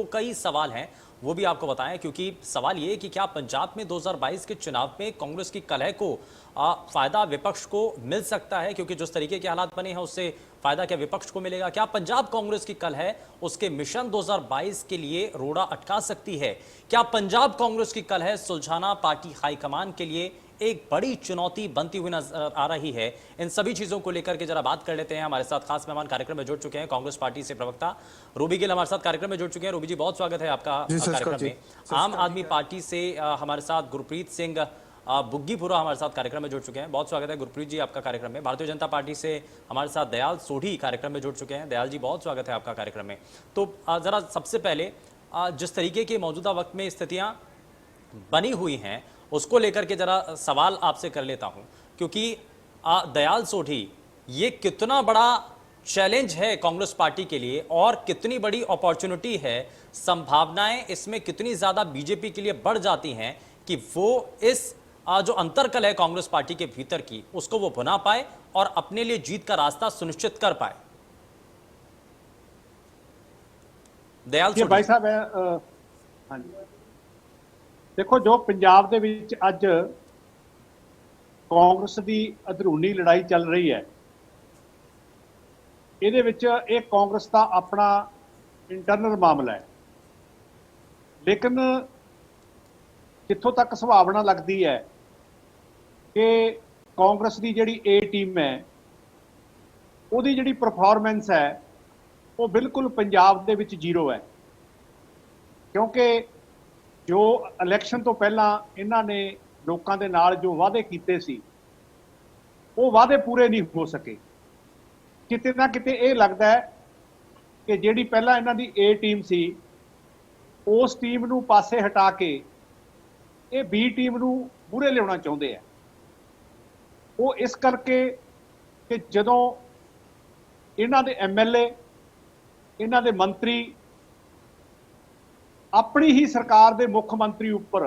कई सवाल हैं वो भी आपको बताएं, क्योंकि सवाल ये है कि क्या पंजाब में 2022 के चुनाव में कांग्रेस की कलह को फायदा विपक्ष को मिल सकता है, क्योंकि जिस तरीके के हालात बने हैं उससे फायदा क्या विपक्ष को मिलेगा? क्या पंजाब कांग्रेस की कलह उसके मिशन 2022 के लिए रोड़ा अटका सकती है? क्या पंजाब कांग्रेस की कलह सुलझाना पार्टी हाईकमान के लिए एक बड़ी चुनौती बनती हुई नजर आ रही है? इन सभी चीजों को लेकर के जरा बात कर लेते हैं। हमारे साथ खास मेहमान कार्यक्रम में जुड़ चुके हैं, कांग्रेस पार्टी से प्रवक्ता रूबी गिल हमारे साथ कार्यक्रम में जुड़ चुके हैं। रूबी जी, बहुत स्वागत है आपका जी कार्यक्रम में। आम आदमी पार्टी से हमारे साथ गुरप्रीत सिंह बुग्गीपुरा हमारे साथ कार्यक्रम में जुड़ चुके हैं। बहुत स्वागत है गुरप्रीत जी आपका कार्यक्रम में। भारतीय जनता पार्टी से हमारे साथ दयाल सोढ़ी कार्यक्रम में जुड़ चुके हैं। दयाल जी, बहुत स्वागत है आपका कार्यक्रम में। तो जरा सबसे पहले जिस तरीके की मौजूदा वक्त में स्थितियां बनी हुई हैं उसको लेकर के जरा सवाल आपसे कर लेता हूं, क्योंकि दयाल सोढ़ी, ये कितना बड़ा चैलेंज है कांग्रेस पार्टी के लिए और कितनी बड़ी अपॉर्चुनिटी है? संभावनाएं इसमें कितनी ज्यादा बीजेपी के लिए बढ़ जाती हैं कि वो इस जो अंतरकल है कांग्रेस पार्टी के भीतर की, उसको वो भुना पाए और अपने लिए जीत का रास्ता सुनिश्चित कर पाए? दयाल सोढ़ी भाई साहब हाँ जी, देखो जो पंजाब ਦੇ ਵਿੱਚ ਅੱਜ ਕਾਂਗਰਸ ਦੀ ਅੰਦਰੂਨੀ ਲੜਾਈ ਚੱਲ ਰਹੀ ਹੈ, ਇਹਦੇ ਵਿੱਚ ਇਹ ਕਾਂਗਰਸ ਦਾ ਆਪਣਾ ਇੰਟਰਨਲ ਮਾਮਲਾ ਹੈ। ਲੇਕਿਨ ਜਿੱਥੋਂ ਤੱਕ ਸੁਭਾਵਨਾ ਲੱਗਦੀ ਹੈ ਕਿ ਕਾਂਗਰਸ ਦੀ ਜਿਹੜੀ ਏ ਟੀਮ ਹੈ ਉਹਦੀ ਜਿਹੜੀ ਪਰਫਾਰਮੈਂਸ ਹੈ ਉਹ ਬਿਲਕੁਲ ਪੰਜਾਬ ਦੇ ਵਿੱਚ ਜ਼ੀਰੋ ਹੈ, ਕਿਉਂਕਿ जो इलैक्शन तो पहला इन्होंने लोगों के नाल जो वादे किए सी वो वादे पूरे नहीं हो सके। किते ना किते ये लगता है कि जिहड़ी पहला इन्हां दी ए टीम सी उस टीम नूं पासे हटा के ये बी टीम नूं मूहरे लियाउणा चाहुंदे है। वो इस करके कि जदों इन्हां दे MLA इन्हां दे मंत्री अपनी ही सरकार के मुख मंत्री उपर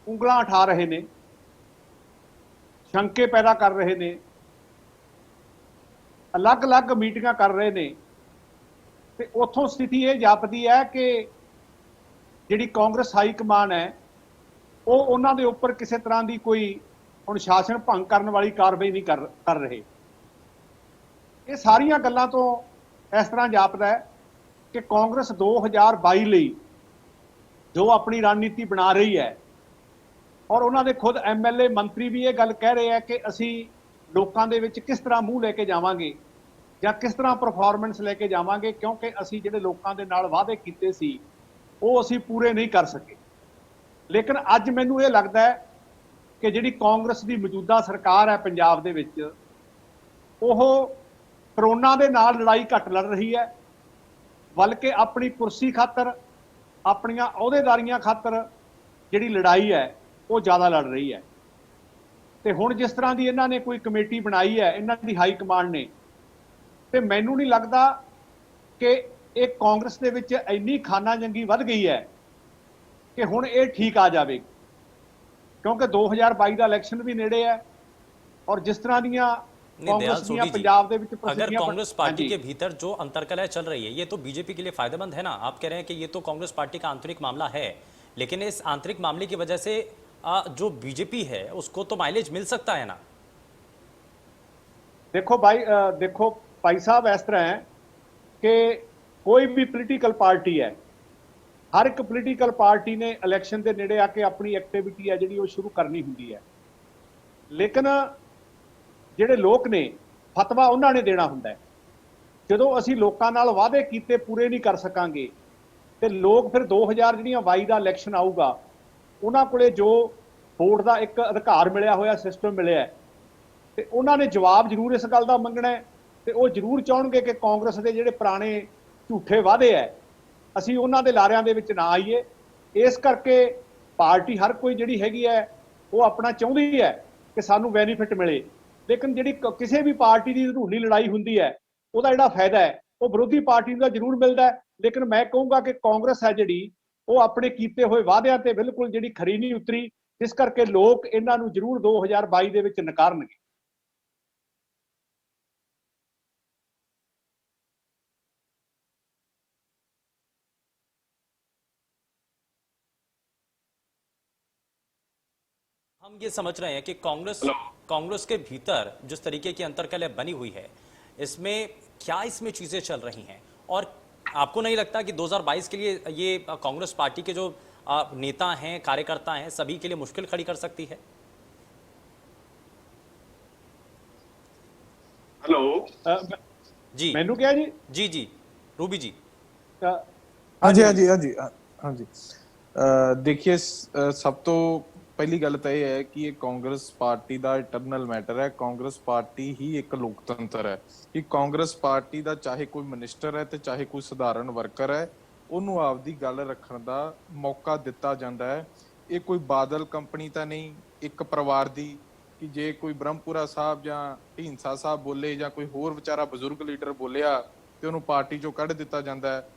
उंगलां उठा रहे ने, शंके पैदा कर रहे ने, अलग अलग मीटिंगां कर रहे ने, ते उत्थों स्थिति ये जापदी है कि जिहड़ी कांग्रेस हाई कमान है वो उन्हां दे उपर किसी तरह की कोई अनुशासन भंग करने वाली कार्रवाई नहीं कर रहे। ये सारियां गल्लां तो इस तरह जापदा है कि कांग्रेस 2022 ਲਈ जो अपनी रणनीति बना रही है और उन्होंने खुद MLA मंत्री भी ये गल कह रहे हैं कि असी लोगों के विच किस तरह मूँह लेके जावांगे या किस तरह परफॉर्मेंस लेके जावांगे, क्योंकि असी जिहड़े लोगों के नाल वादे कीते सी वो असी पूरे नहीं कर सके। लेकिन अज मैनूं ये लगता है कि जिहड़ी कांग्रेस की मौजूदा सरकार है पंजाब दे विच ओह करोना दे नाल लड़ाई घट लड़ रही है, बल्कि अपनी कुर्सी खातर अपनियां अहुदेदारियां खातर जिहड़ी लड़ाई है वो ज़्यादा लड़ रही है। तो हुण जिस तरह की इन्होंने कोई कमेटी बनाई है इन्हां दी हाई कमांड ने, तो मैनूं नहीं लगता कि एक कांग्रेस दे विच इन्नी खाना जंगी वध गई है कि हुण ये ठीक आ जाएगी, क्योंकि 2022 का इलैक्शन भी नेड़े है और जिस तरह दीयां अगर कांग्रेस पार्टी के भीतर जो अंतरकलह चल रही है ये तो बीजेपी के लिए फायदेमंद है ना? आप कह रहे हैं कि ये तो कांग्रेस पार्टी का आंतरिक मामला है, लेकिन इस आंतरिक मामले की वजह से जो बीजेपी है उसको तो माइलेज मिल सकता है ना? देखो भाई साहब, इस तरह है कि कोई भी पोलीटिकल पार्टी है, हर एक पोलीटिकल पार्टी ने इलैक्शन के नेड़े आके अपनी एक्टिविटी है जी शुरू करनी होंगी है, लेकिन ਜਿਹੜੇ ਲੋਕ ਨੇ ਫਤਵਾ ਉਹਨਾਂ ਨੇ ਦੇਣਾ ਹੁੰਦਾ ਹੈ। ਜਦੋਂ ਅਸੀਂ ਲੋਕਾਂ ਨਾਲ ਵਾਅਦੇ ਕੀਤੇ ਪੂਰੇ ਨਹੀਂ ਕਰ ਸਕਾਂਗੇ ਤੇ ਲੋਕ ਫਿਰ 2022 ਦਾ ਇਲੈਕਸ਼ਨ ਆਊਗਾ, ਉਹਨਾਂ ਕੋਲੇ ਜੋ ਵੋਟ ਦਾ ਇੱਕ ਅਧਿਕਾਰ ਮਿਲਿਆ ਹੋਇਆ ਸਿਸਟਮ ਮਿਲਿਆ ਤੇ ਉਹਨਾਂ ਨੇ ਜਵਾਬ ਜ਼ਰੂਰ ਇਸ ਗੱਲ ਦਾ ਮੰਗਣਾ ਹੈ ਤੇ ਉਹ ਜ਼ਰੂਰ ਚਾਹਣਗੇ ਕਿ ਕਾਂਗਰਸ ਦੇ ਜਿਹੜੇ ਪੁਰਾਣੇ ਝੂਠੇ ਵਾਅਦੇ ਹੈ ਅਸੀਂ ਉਹਨਾਂ ਦੇ ਲਾਰਿਆਂ ਦੇ ਵਿੱਚ ਨਾ ਆਈਏ। ਇਸ ਕਰਕੇ ਪਾਰਟੀ ਹਰ ਕੋਈ ਜਿਹੜੀ ਹੈਗੀ ਹੈ ਉਹ ਆਪਣਾ ਚਾਹੁੰਦੀ ਹੈ ਕਿ ਸਾਨੂੰ ਬੈਨੀਫਿਟ ਮਿਲੇ, लेकिन जी किसी भी पार्टी की अंदरूनी लड़ाई होंगी है वह जो फायदा है वह विरोधी पार्टी का जरूर मिलता है। लेकिन मैं कहूँगा कि कांग्रेस है जी वो अपने किए हुए वादों से बिल्कुल जी खरी नहीं उतरी, जिस करके लोग इन्हों जरूर 2022 के नकारनगे। हम ये समझ रहे हैं कि कांग्रेस के भीतर जिस तरीके की अंतर्कलह बनी हुई है, इसमें चीजें चल रही हैं, और आपको नहीं लगता कि 2022 के लिए ये कांग्रेस पार्टी के जो नेता हैं, कार्यकर्ता हैं, सभी के लिए मुश्किल खड़ी कर सकती है? हेलो जी मैनू क्या जी? जी जी रूबी जी। हाँ जी हाँ जी हाँ जी हाँ जी देखिए ਸਭ ਤੋਂ ਪਹਿਲੀ ਗੱਲ ਤਾਂ ਇਹ ਹੈ ਕਿ ਇਹ ਕਾਂਗਰਸ ਪਾਰਟੀ ਦਾ ਇੰਟਰਨਲ ਮੈਟਰ ਹੈ। ਕਾਂਗਰਸ ਪਾਰਟੀ ਹੀ ਇੱਕ ਲੋਕਤੰਤਰ ਹੈ ਕਿ ਕਾਂਗਰਸ ਪਾਰਟੀ ਦਾ ਚਾਹੇ ਕੋਈ ਮਿਨਿਸਟਰ ਹੈ ਤੇ ਚਾਹੇ ਕੋਈ ਸਧਾਰਨ ਵਰਕਰ ਹੈ, ਉਹਨੂੰ ਆਪਦੀ ਗੱਲ ਰੱਖਣ ਦਾ ਮੌਕਾ ਦਿੱਤਾ ਜਾਂਦਾ ਹੈ। ਇਹ ਕੋਈ ਬਾਦਲ ਕੰਪਨੀ ਤਾਂ ਨਹੀਂ ਇੱਕ ਪਰਿਵਾਰ ਦੀ ਕਿ ਜੇ ਕੋਈ ਬ੍ਰਹਮਪੁਰਾ ਸਾਹਿਬ ਜਾਂ ਢੀਂਡਸਾ ਸਾਹਿਬ ਬੋਲੇ ਜਾਂ ਕੋਈ ਹੋਰ ਵਿਚਾਰਾ ਬਜ਼ੁਰਗ ਲੀਡਰ ਬੋਲਿਆ ਤੇ ਉਹਨੂੰ ਪਾਰਟੀ ਚੋਂ ਕੱਢ ਦਿੱਤਾ ਜਾਂਦਾ ਹੈ।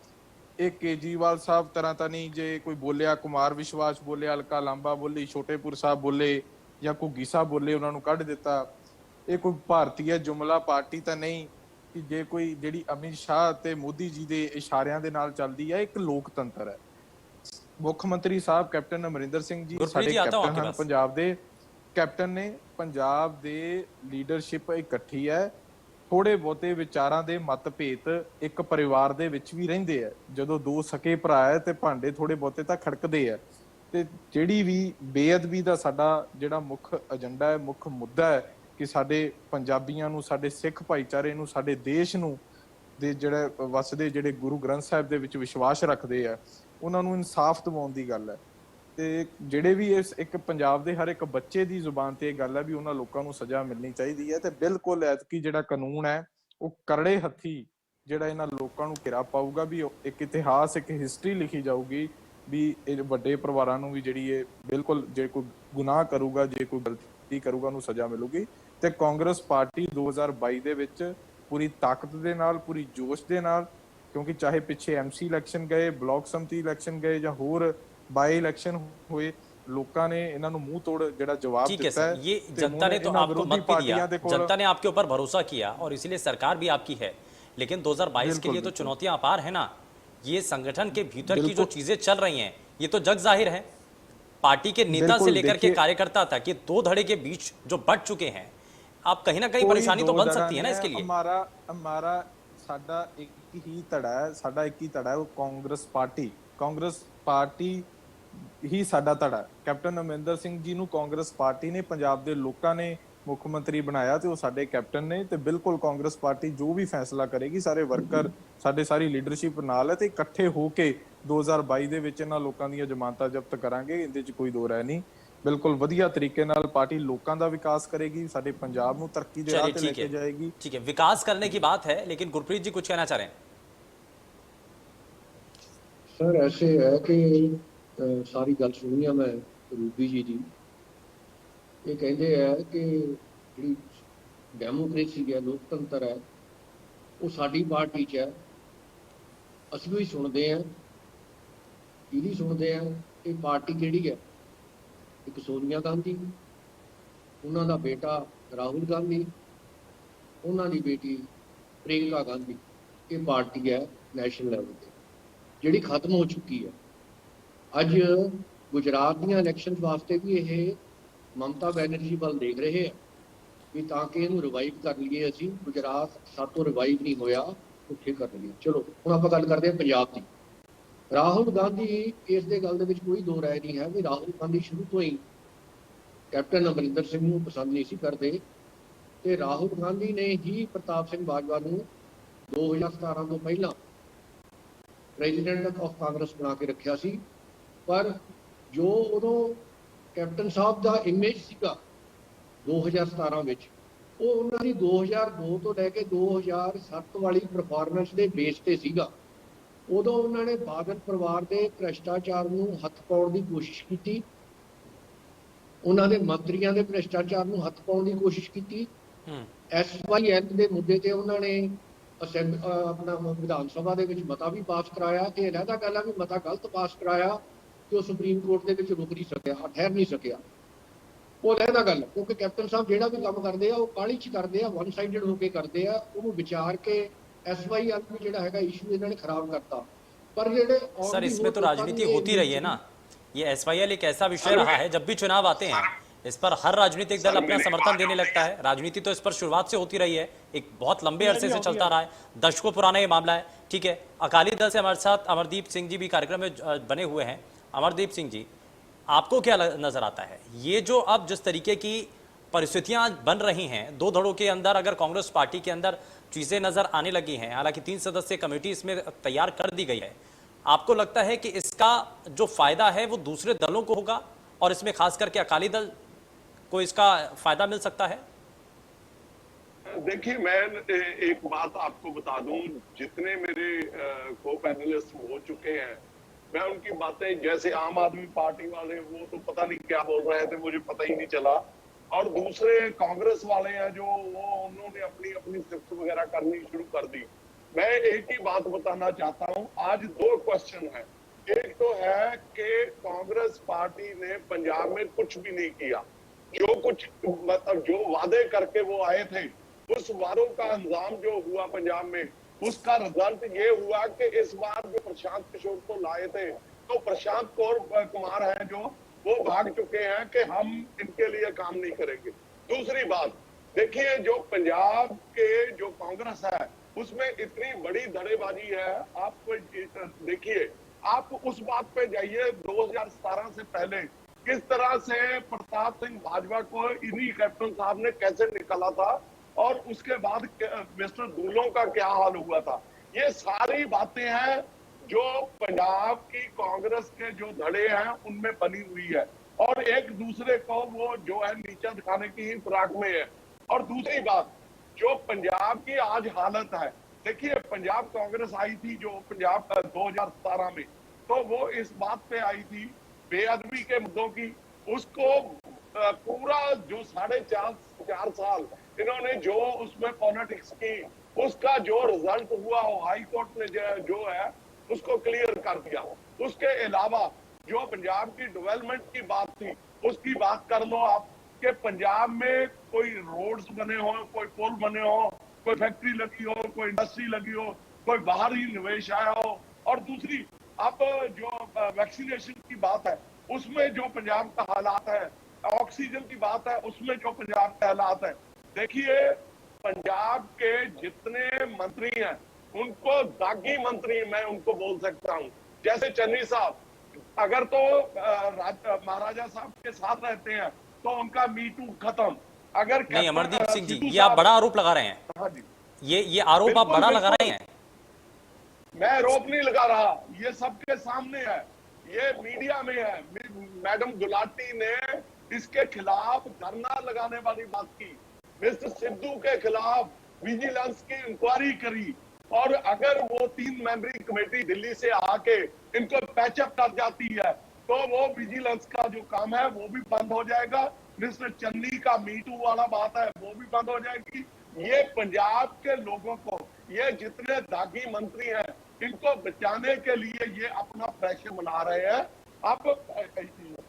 ਇਹ ਕੇਜਰੀਵਾਲ ਸਾਹਿਬ ਤਰ੍ਹਾਂ ਤਾਂ ਨਹੀਂ, ਜੇ ਕੋਈ ਬੋਲਿਆ, ਕੁਮਾਰ ਵਿਸ਼ਵਾਸ ਬੋਲਿਆ, ਅਲਕਾ ਲਾਂਬਾ ਬੋਲੀ, ਛੋਟੇਪੁਰ ਸਾਹਿਬ ਬੋਲੇ ਜਾਂ ਘੁੱਗੀ ਸਾਹਿਬ ਬੋਲੇ, ਉਹਨਾਂ ਨੂੰ ਕੱਢ ਦਿੱਤਾ। ਇਹ ਕੋਈ ਭਾਰਤੀ ਜੁਮਲਾ ਪਾਰਟੀ ਤਾਂ ਨਹੀਂ ਕਿ ਜੇ ਕੋਈ ਜਿਹੜੀ ਅਮਿਤ ਸ਼ਾਹ ਤੇ ਮੋਦੀ ਜੀ ਦੇ ਇਸ਼ਾਰਿਆਂ ਦੇ ਨਾਲ ਚੱਲਦੀ ਹੈ। ਇੱਕ ਲੋਕਤੰਤਰ ਹੈ। ਮੁੱਖ ਮੰਤਰੀ ਸਾਹਿਬ ਕੈਪਟਨ ਅਮਰਿੰਦਰ ਸਿੰਘ ਜੀ ਸਾਡੇ ਕੈਪਟਨ ਹਨ, ਪੰਜਾਬ ਦੇ ਕੈਪਟਨ ਨੇ। ਪੰਜਾਬ ਦੇ ਲੀਡਰਸ਼ਿਪ ਇਕੱਠੀ ਹੈ। ਥੋੜੇ ਬਹੁਤੇ ਵਿਚਾਰਾਂ ਦੇ ਮਤਭੇਦ ਇੱਕ ਪਰਿਵਾਰ ਦੇ ਵਿੱਚ ਵੀ ਰਹਿੰਦੇ ਆ। ਜਦੋਂ ਦੋ ਸਕੇ ਭਰਾ ਹੈ ਤੇ ਭਾਂਡੇ ਥੋੜੇ ਬਹੁਤੇ ਤਾਂ ਖੜਕਦੇ ਆ। ਤੇ ਜਿਹੜੀ ਵੀ ਬੇਅਦਬੀ ਦਾ ਸਾਡਾ ਜਿਹੜਾ ਮੁੱਖ ਏਜੰਡਾ ਹੈ, ਮੁੱਖ ਮੁੱਦਾ ਹੈ ਕਿ ਸਾਡੇ ਪੰਜਾਬੀਆਂ ਨੂੰ, ਸਾਡੇ ਸਿੱਖ ਭਾਈਚਾਰੇ ਨੂੰ, ਸਾਡੇ ਦੇਸ਼ ਨੂੰ ਦੇ ਜਿਹੜੇ ਵਸਦੇ ਜਿਹੜੇ ਗੁਰੂ ਗ੍ਰੰਥ ਸਾਹਿਬ ਦੇ ਵਿੱਚ ਵਿਸ਼ਵਾਸ ਰੱਖਦੇ ਆ, ਉਹਨਾਂ ਨੂੰ ਇਨਸਾਫ ਦਿਵਾਉਣ ਦੀ ਗੱਲ ਹੈ। ਤੇ ਜਿਹੜੇ ਵੀ ਇਸ ਇੱਕ ਪੰਜਾਬ ਦੇ ਹਰ ਇੱਕ ਬੱਚੇ ਦੀ ਜ਼ੁਬਾਨ ਤੇ ਇਹ ਗੱਲ ਹੈ ਵੀ ਉਹਨਾਂ ਲੋਕਾਂ ਨੂੰ ਸਜ਼ਾ ਮਿਲਣੀ ਚਾਹੀਦੀ ਹੈ। ਤੇ ਬਿਲਕੁਲ ਐਤਕੀ ਜਿਹੜਾ ਕਾਨੂੰਨ ਹੈ ਉਹ ਕਰੜੇ ਹੱਥੀ ਜਿਹੜਾ ਇਹਨਾਂ ਲੋਕਾਂ ਨੂੰ ਘਿਰਾ ਪਾਊਗਾ, ਵੀ ਇੱਕ ਇਤਿਹਾਸ, ਇੱਕ ਹਿਸਟਰੀ ਲਿਖੀ ਜਾਊਗੀ ਵੀ ਇਹ ਵੱਡੇ ਪਰਿਵਾਰਾਂ ਨੂੰ ਵੀ ਜਿਹੜੀ ਇਹ ਬਿਲਕੁਲ ਜੇ ਕੋਈ ਗੁਨਾਹ ਕਰੂਗਾ, ਜੇ ਕੋਈ ਗਲਤੀ ਕਰੂਗਾ, ਉਹਨੂੰ ਸਜ਼ਾ ਮਿਲੂਗੀ। ਤੇ ਕਾਂਗਰਸ ਪਾਰਟੀ 2022 ਦੇ ਵਿੱਚ ਪੂਰੀ ਤਾਕਤ ਦੇ ਨਾਲ, ਪੂਰੀ ਜੋਸ਼ ਦੇ ਨਾਲ, ਕਿਉਂਕਿ ਚਾਹੇ ਪਿੱਛੇ ਐਮਸੀ ਇਲੈਕਸ਼ਨ ਗਏ, ਬਲਾਕ ਸੰਮਤੀ ਇਲੈਕਸ਼ਨ ਗਏ ਜਾਂ ਹੋਰ बाई इलेक्शन हुए, लोगों ने इन्हां नूं मुंह तोड़ जेड़ा जवाब दिता है। ये जनता ने तो आपको मत भी दिया, जनता ने आपके ऊपर भरोसा किया और इसीलिए सरकार भी आपकी है। लेकिन 2022 के लिए तो चुनौतियां अपार है ना। ये संगठन के भीतर की जो चीजें चल रही हैं ये तो जग जाहिर है। पार्टी के नेता से लेकर के कार्यकर्ता तक ये दो धड़े के बीच जो बढ़ चुके हैं, आप कहीं ना कहीं परेशानी तो बन सकती है ना इसके लिए। हमारा साडा एक ही धड़ा है, साडा एक ही धड़ा है, वो कांग्रेस पार्टी ही साडा धड़ा। कैप्टन अमरिंदर सिंह जी नूं कांग्रेस पार्टी ने, पंजाब दे लोकां ने मुख मंत्री बनाया ते वो साडे कैप्टन ने। ते बिल्कुल कांग्रेस पार्टी जो भी फैसला करेगी, सारे वर्कर, साडे सारी लीडरशिप नाल है ते इकट्ठे होके 2022 दे विच इन्हां लोकां दीयां जमानतां जब्त करांगे। इहदे च कोई दो राय नहीं। बिल्कुल वधिया तरीके नाल पार्टी लोकां दा विकास करेगी, साडे पंजाब नूं तरक्की दे राह ते लेके जाएगी। ठीक है, विकास करने की बात है, लेकिन गुरप्रीत जी कुछ कहना चाह रहे हैं? सर ऐसे है कि सारी गल सुनी है मैं रूबी जी की। ये कहते हैं कि जी डेमोक्रेसी है, लोकतंत्र है, वो साडी पार्टी च है। असं भी सुनते हैं, कि सुनते हैं कि पार्टी केड़ी है। एक सोनिया गांधी, उन्हों का बेटा राहुल गांधी, उन्होंने बेटी प्रियंका गांधी। ये पार्टी है नैशनल लैवल पर जिहड़ी खत्म हो चुकी है। अज गुजरात दी इलैक्शन वास्ते भी ये ममता बैनर्जी वाल देख रहे हैं भी ताकि इनू रिवाइव कर लीए। असी गुजरात सातों रिवाइव नहीं होया, उत्थे कर लीए। चलो हुण आपां गल करदे हां पंजाब दी। राहुल गांधी इस दे गल दे विच कोई दो राय नहीं है भी राहुल गांधी शुरू तो ही कैप्टन अमरिंदर सिंह नूं पसंद नहीं सी करदे ते राहुल गांधी ने ही प्रताप सिंह बाजवा नूं 2017 तो पहला प्रेजिडेंट ऑफ कांग्रेस बना के रखा सी। पर जो उदों कैप्टन साहब का इमेज सीगा 2017 विच, वो उन्होंने 2002 तो लैके 2007 वाली परफॉर्मेंस के बेस ते सीगा। उदों उन्होंने बादल परिवार के भ्रष्टाचार नूं हथ पाउण की कोशिश की, उन्होंने मंत्रियों के भ्रष्टाचार नूं हथ पाउण की कोशिश की। SYL के मुद्दे ते उन्होंने अपना विधान सभा के मता भी पास कराया। तो अलहदा गल है भी मता गलत पास कराया कि वो सुप्रीम कोर्ट के रुक नहीं सकिया, ठहर नहीं सकिया। वो अलहदा गल, क्योंकि कैप्टन साहब जो भी काम करते हैं वो काली च करते हैं, वन साइडेड होकर करते हैं। वो विचार के SYL भी जो है इशू इन्होंने खराब करता। पर जो सर इसमें तो राजनीति होती रही है ना। ये SYL एक ऐसा विषय रहा है, जब भी चुनाव आते हैं इस पर हर राजनीतिक दल सर, अपना मेरी समर्थन बात देने होती लगता है। राजनीति तो इस पर शुरुआत से होती रही है, एक बहुत लंबे अरसे से चलता रहा है, दशकों पुराना ये मामला है। ठीक है, अकाली दल से हमारे साथ अमरदीप सिंह जी भी कार्यक्रम में बने हुए हैं। अमरदीप सिंह जी, आपको क्या नजर आता है, ये जो अब जिस तरीके की परिस्थितियां बन रही हैं, दो धड़ों के अंदर अगर कांग्रेस पार्टी के अंदर चीजें नजर आने लगी हैं, हालांकि 3 सदस्यीय कमेटी इसमें तैयार कर दी गई है, आपको लगता है कि इसका जो फायदा है वो दूसरे दलों को होगा और इसमें खास करके अकाली दल को इसका फायदा मिल सकता है? देखिए, मैं एक बात आपको बता दूं, जितने मेरे को पैनलिस्ट हो चुके हैं, मैं उनकी बातें, जैसे आम आदमी पार्टी वाले वो तो पता नहीं क्या बोल रहे थे, मुझे पता ही नहीं चला, और दूसरे कांग्रेस वाले हैं जो वो उन्होंने अपनी अपनी शिफ्ट वगैरह करनी शुरू कर दी। मैं एक ही बात बताना चाहता हूं, आज 2 क्वेश्चन है। एक तो है कि कांग्रेस पार्टी ने पंजाब में कुछ भी नहीं किया, जो कुछ मतलब जो वादे करके वो आए थे, उस वादों का अंजाम जो हुआ पंजाब में, उसका रिजल्ट ये हुआ कि इस बार जो प्रशांत किशोर को लाए थे, तो प्रशांत कुमार है जो वो भाग चुके हैं कि हम इनके लिए काम नहीं करेंगे। दूसरी बात, देखिए जो पंजाब के जो कांग्रेस है उसमें इतनी बड़ी धड़ेबाजी है, आप देखिए, आप उस बात पे जाइए 2017 से पहले किस तरह से प्रताप सिंह बाजवा को इन्हीं कैप्टन साहब ने कैसे निकाला था, और उसके बाद मिस्टर दूलों का क्या हाल हुआ था। ये सारी बातें हैं जो पंजाब की कांग्रेस के जो धड़े हैं उनमें बनी हुई है, और एक दूसरे को वो जो है नीचा दिखाने की ही फिराक में है। और दूसरी बात, जो पंजाब की आज हालत है, देखिए पंजाब कांग्रेस आई थी जो पंजाब 2017 में, तो वो इस बात पे आई थी बेअदबी के मुद्दों की, उसको पूरा जो 4.5 साल इन्होंने जो उसमें पॉलिटिक्स की, उसका जो रिजल्ट हुआ वो हाई कोर्ट ने जो है उसको क्लियर कर दिया। उसके अलावा जो पंजाब की डेवलपमेंट की बात थी, उसकी बात कर लो आप, कि पंजाब में कोई रोड्स बने हो, कोई पुल बने हो, कोई फैक्ट्री लगी हो, कोई इंडस्ट्री लगी हो, कोई बाहरी निवेश आया हो, और दूसरी अब जो वैक्सीनेशन की बात है उसमें जो पंजाब का हालात है, ऑक्सीजन की बात है उसमें जो पंजाब के हालात है, देखिए पंजाब के जितने मंत्री हैं उनको दागी मंत्री मैं उनको बोल सकता हूं। जैसे चन्नी साहब अगर तो महाराजा साहब के साथ रहते हैं तो उनका मीटू खत्म। अगर नहीं अमरदीप सिंह जी, सिद्धू ये आप साहब- बड़ा आरोप लगा रहे हैं। हाँ जी, ये आरोप आप बिल्कुल, बड़ा लगा बिल्कुल। रहे हैं। मैं आरोप नहीं लगा रहा, ये सबके सामने है, ये मीडिया में है। मैडम गुलाटी ने इसके खिलाफ धरना लगाने वाली बात की, मिस्टर सिद्धू के खिलाफ विजिलेंस की इंक्वायरी करी, और अगर वो 3 मेंबरी कमेटी दिल्ली से आके इनको पैचअप कर जाती है तो वो विजिलेंस का जो काम है वो भी बंद हो जाएगा। मिस्टर चन्नी का मीटू वाला बात है वो भी बंद हो जाएगी। ये पंजाब के लोगों को, ये जितने दागी मंत्री हैं, इनको बचाने के लिए ये अपना प्रेशर बना रहे हैं। अब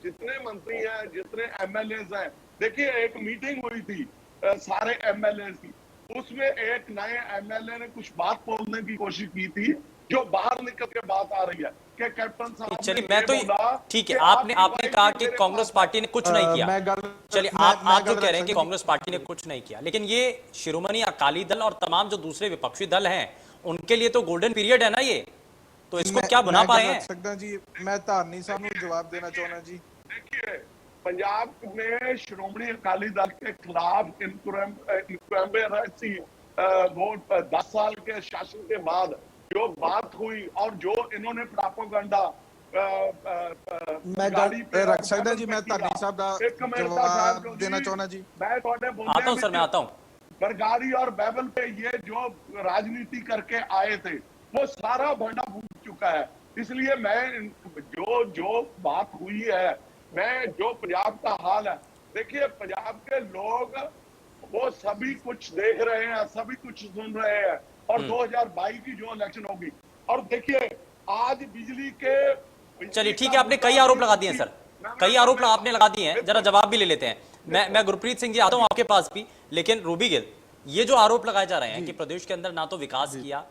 जितने मंत्री हैं, जितने एमएलए हैं, देखिए एक मीटिंग हुई थी सारे एमएलए की, उसमें एक नए एमएलए ने कुछ बात बोलने की कोशिश की थी जो बाहर निकल के बात आ रही है कि कैप्टन साहब चलिए मैं तो ठीक है, आपने कहा कि कांग्रेस पार्टी ने कुछ नहीं किया। चलिए आप जो कह रहे हैं कि कांग्रेस पार्टी ने कुछ नहीं किया, लेकिन ये शिरोमणि अकाली दल और तमाम जो दूसरे विपक्षी दल हैं उनके लिए तो गोल्डन पीरियड है ना ये, तो इसको क्या बना पाए हैं? सकदा जी मैं धारनी साहब ਨੂੰ जवाब देना चाहना जी। देखिए पंजाब में श्रोमणी अकाली दल के खिलाफ इंक्वायरी वो 10 साल के शासन के बाद जो बात हुई और जो इन्होंने प्रोपेगेंडा मैं रख सकदा जी, मैं धारनी साहब ਦਾ जवाब देना चाहना जी। मैं थोड़े आता हूं सर, मैं आता हूं। बरगाड़ी और बैबल पे ये जो राजनीति करके आए थे वो सारा भंडा फूट चुका है। इसलिए मैं जो बात हुई है, मैं जो पंजाब का हाल है, देखिए पंजाब के लोग वो सभी कुछ देख रहे हैं, सभी कुछ सुन रहे हैं, और 2022 की जो इलेक्शन होगी, और देखिए आज बिजली के, चलिए ठीक है, आपने कई आरोप लगा दिए हैं सर, कई आरोप आपने लगा दिए हैं, जरा जवाब भी ले लेते हैं। मैं गुरप्रीत सिंह जी आता हूं आपके पास भी, लेकिन रूबी गिल, ये जो आरोप लगाए जा रहे हैं कि प्रदेश के अंदर ना तो विकास किया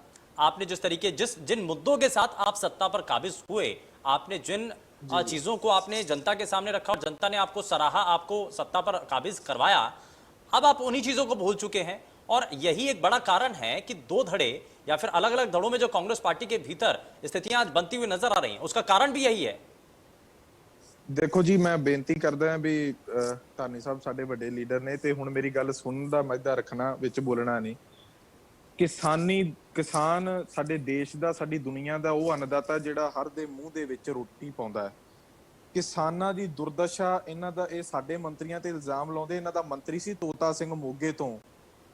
आपने जिस तरीके जिन मुद्दों के साथ आप सत्ता पर काबिज हुए, आपने जिन चीजों को आपने जनता के सामने रखा और जनता ने आपको सराहा, आपको सत्ता पर काबिज करवाया, अब आप उन्हीं चीजों को भूल चुके हैं। और यही एक बड़ा कारण है कि दो धड़े या फिर अलग अलग धड़ों में जो कांग्रेस पार्टी के भीतर स्थितियां आज बनती हुई नजर आ रही हैं, उसका कारण भी यही है। ਦੇਖੋ ਜੀ, ਮੈਂ ਬੇਨਤੀ ਕਰਦਾ ਹਾਂ ਵੀ ਧਾਨੀ ਸਾਹਿਬ ਸਾਡੇ ਵੱਡੇ ਲੀਡਰ ਨੇ ਤੇ ਹੁਣ ਮੇਰੀ ਗੱਲ ਸੁਣਨ ਦਾ ਮੱਝਾ ਰੱਖਣਾ, ਵਿੱਚ ਬੋਲਣਾ ਨਹੀਂ। ਕਿਸਾਨ ਸਾਡੇ ਦੇਸ਼ ਦਾ, ਸਾਡੀ ਦੁਨੀਆ ਦਾ ਉਹ ਅੰਨਦਾਤਾ ਜਿਹੜਾ ਹਰ ਦੇ ਮੂੰਹ ਦੇ ਵਿੱਚ ਰੋਟੀ ਪਾਉਂਦਾ ਹੈ। ਕਿਸਾਨਾਂ ਦੀ ਦੁਰਦਸ਼ਾ, ਇਹਨਾਂ ਦਾ, ਇਹ ਸਾਡੇ ਮੰਤਰੀਆਂ ਤੇ ਇਲਜ਼ਾਮ ਲਾਉਂਦੇ। ਇਹਨਾਂ ਦਾ ਮੰਤਰੀ ਸੀ ਤੋਤਾ ਸਿੰਘ ਮੋਗੇ ਤੋਂ,